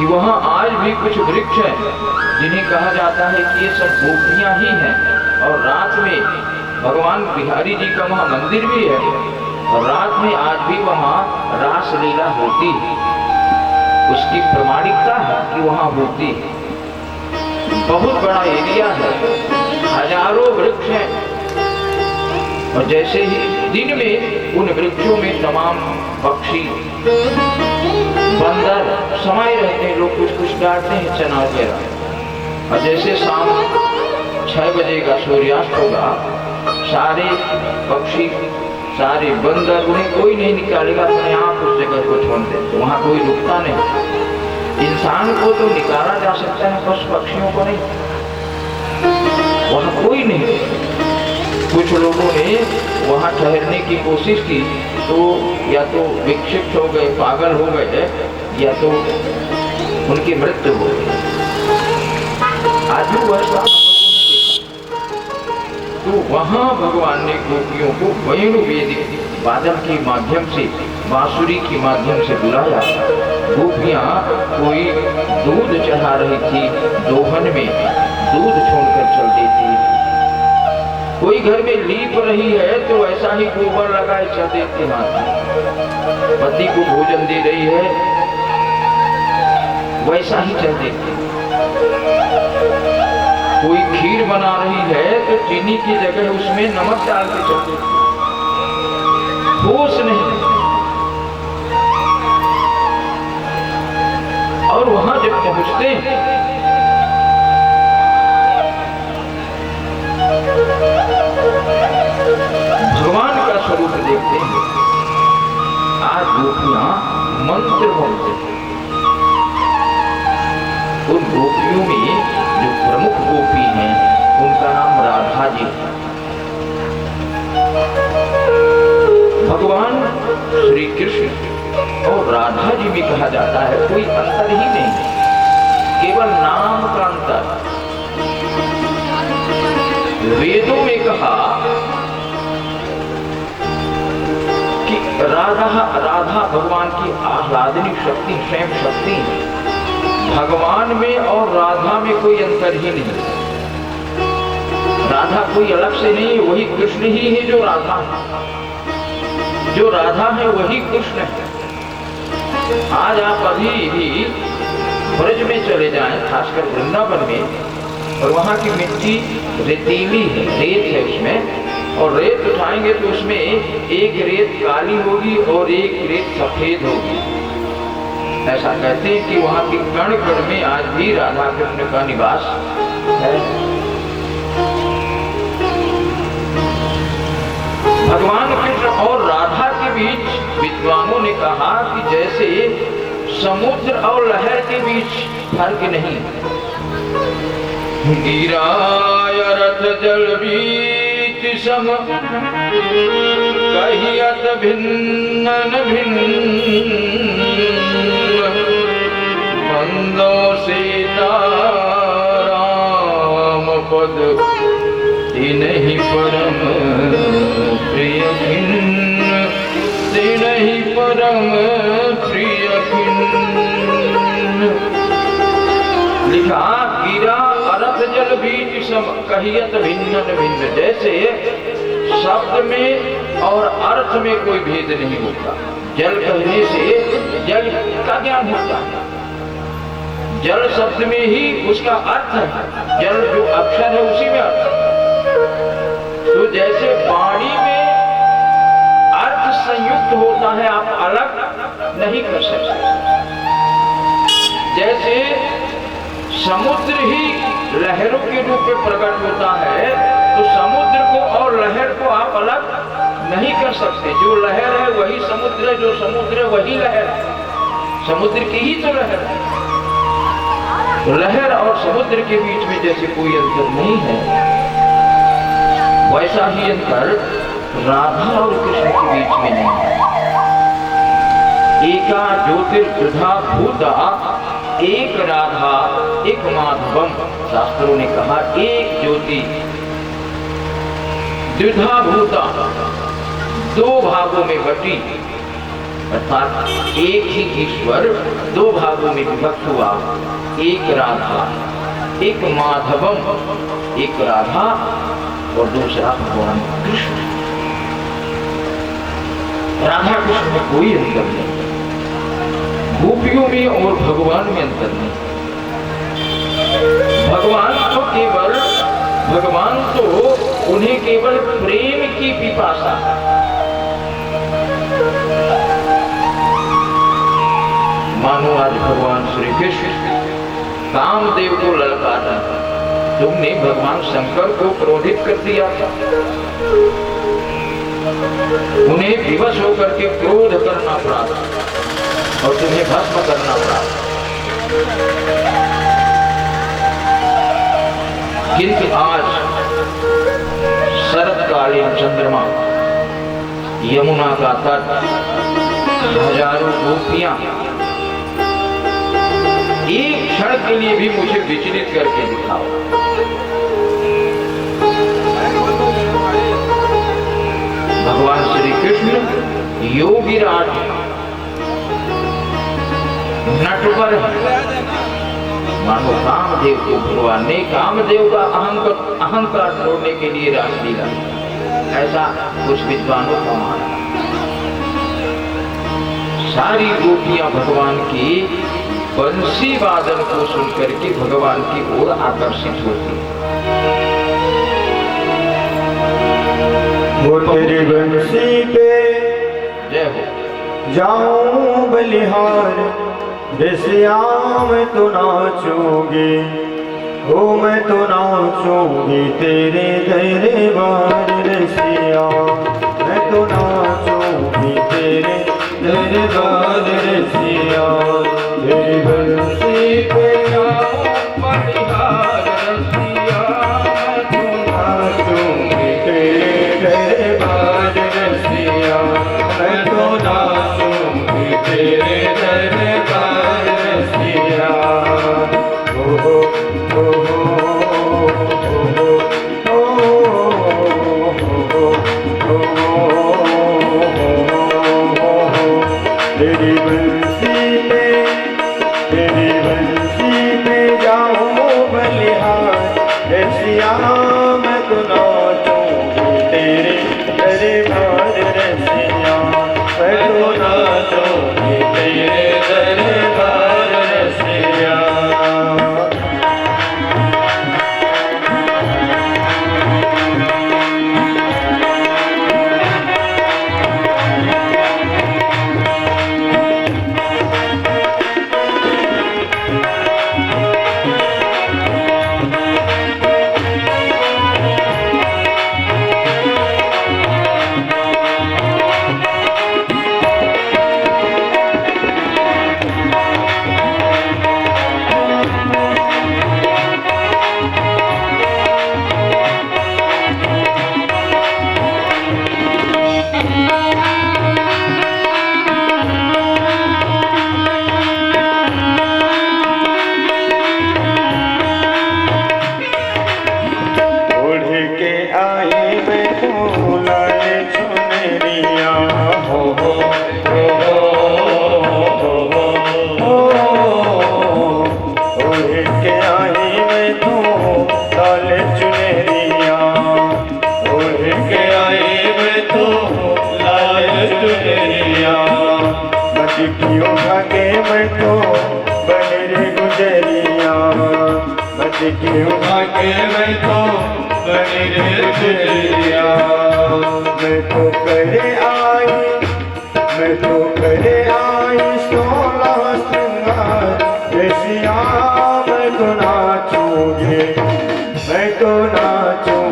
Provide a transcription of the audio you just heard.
कि वहाँ आज भी कुछ वृक्ष हैं जिन्हें कहा जाता है कि ये सब गोपियाँ ही हैं, और रात में भगवान बिहारी जी का वहाँ मंदिर भी है, और रात में आज भी वहाँ रासलीला होती है। उसकी प्रमाणिकता है कि वहाँ होती है। बहुत बड़ा एरिया है, हजारों वृक्ष हैं, और जैसे ही दिन में उन वृक्षों में तमाम पक्षी बंदर समाये रहते हैं। लोग कुछ कुछ डालते हैं चना वगैरह, और जैसे शाम 6 बजे का सूर्यास्त होगा, सारे पक्षी सारे बंदर, उन्हें कोई नहीं निकालेगा, अपने आप उस जगह को छोड़ देते, वहाँ कोई रुकता नहीं। इंसान को तो निकाला जा सकता है, पशु पक्षियों को नहीं, वहाँ कोई नहीं। कुछ लोगों ने वहाँ ठहरने की कोशिश की तो या तो विक्षिप्त हो गए, पागल हो गए, या तो उनकी मृत्यु हो गई। आज भी वर्षा तो वहाँ भगवान ने गोपियों को वेणुवेदिक वादन के माध्यम से, बांसुरी के माध्यम से बुलाया। गोपियाँ कोई दूध चढ़ा रही थी, दोहन में दूध छोड़कर चल देती, कोई घर में लीप रही है तो ऐसा ही गोबर लगाए चल देते हाथ में, पति को भोजन दे रही है वैसा ही चल देते। कोई खीर बना रही है तो चीनी की जगह उसमें नमक डाल के चल देते, होश नहीं। और वहां जब पहुंचते हैं भगवान का स्वरूप देखते हैं। आज गोपियां मंत्र बोलते हैं। उन गोपियों में जो प्रमुख गोपी हैं उनका नाम राधा जी है। भगवान श्री कृष्ण और राधा जी में कहा जाता है कोई अंतर ही नहीं, केवल नाम का अंतर। वेदों में कहा कि राधा भगवान की आह्लादनी शक्ति, स्वयं शक्ति है। भगवान में और राधा में कोई अंतर ही नहीं। राधा कोई अलग से नहीं, वही कृष्ण ही है जो राधा है। जो राधा है वही कृष्ण है। आज आप अभी भी ब्रज में चले जाएं, खासकर वृंदावन में, और वहां की मिट्टी रेतीली है, रेत है उसमें, और रेत उठाएंगे तो उसमें एक रेत काली होगी और एक रेत सफेद होगी। ऐसा कहते हैं कि वहां की कण कण में आज भी राधा कृष्ण का निवास है। भगवान कृष्ण और राधा के बीच विद्वानों ने कहा कि जैसे समुद्र और लहर के बीच फर्क नहीं। गिराय रथ जल बीच सम, कहियत भिन्न भिन्न, बंदो सीता राम पद तिन्हि परम प्रिय भिन्न, तिन्हि परम प्रिय भिन्न। लिखा गिरा अरथ जल बीच सम, कहियत भिन्न भिन्न। जैसे शब्द में और अर्थ में कोई भेद नहीं होता। जल कहने से जल का ज्ञान होता है, जल शब्द में ही उसका अर्थ है, जल जो अक्षर है उसी में अर्थ है। तो जैसे वाणी में अर्थ संयुक्त होता है, आप अलग नहीं कर सकते। जैसे समुद्र ही लहरों के रूप में प्रकट होता है, तो समुद्र को और लहर को आप अलग नहीं कर सकते। जो लहर है वही समुद्र है, जो समुद्र है वही लहर है। समुद्र की ही तो लहर है। तो लहर और समुद्र के बीच में जैसे कोई अंतर नहीं है, वैसा ही अंतर राधा और कृष्ण के बीच में नहीं है। एका ज्योतिर्द्विधा भूता, एक राधा एक माधवम। शास्त्रों ने कहा एक ज्योति द्विधा भूता, दो भागों में बटी, अर्थात एक ही ईश्वर दो भागों में विभक्त हुआ, एक राधा, एक माधवम, एक राधा और दूसरा भगवान कृष्ण। राधा कृष्ण में कोई अंतर नहीं, गोपियों में और भगवान में अंतर नहीं। भगवान तो उन्हें केवल प्रेम की पिपासा, मानो आज भगवान श्री कृष्ण कामदेव को ललकारा, तुमने भगवान शंकर को क्रोधित कर दिया था, उन्हें विवश होकर के क्रोध करना पड़ा और तुम्हें भस्म करना पड़ा। किंतु आज शरतकालीन चंद्रमा, यमुना का तट, हजारों गोपियां एक क्षण के लिए भी मुझे विचलित करके दिखाओ। भगवान श्री कृष्ण योगीराज नटवर, मानो कामदेव को भगवान ने कामदेव का अहंकार तोड़ने के लिए रासलीला, ऐसा कुछ विद्वानों का मानना। सारी गोपियां भगवान की बंसी वादन को सुनकर के भगवान की ओर आकर्षित होती है। वो तेरी बंसी पे जय हो जाऊं बलिहार, रसिया मैं तो नाचूंगी, हो मैं तो नाचूंगी तेरे दरबार रसिया, मैं तो नाचूंगी तेरे दरबार रसिया। तेरी बंसी पे जाऊं बलिहार, रसिया मैं तो नाचूंगी तेरे दरबार रसिया, मैं तो नाचूंगी तेरे दरबार रसिया। ओ हो ओ तेरी बंसी पे जाऊं बलिहार, रसिया मैं तो नाचूंगी तेरे दरबार रसिया, मैं तो नाचूंगी तेरे दरबार रसिया। क्यों भागे मैं तो बनी रे गुजरिया, मैं तो करे आई 16 श्रृंगार, रसिया मैं तो नाचूंगी, मैं तो नाचूंगी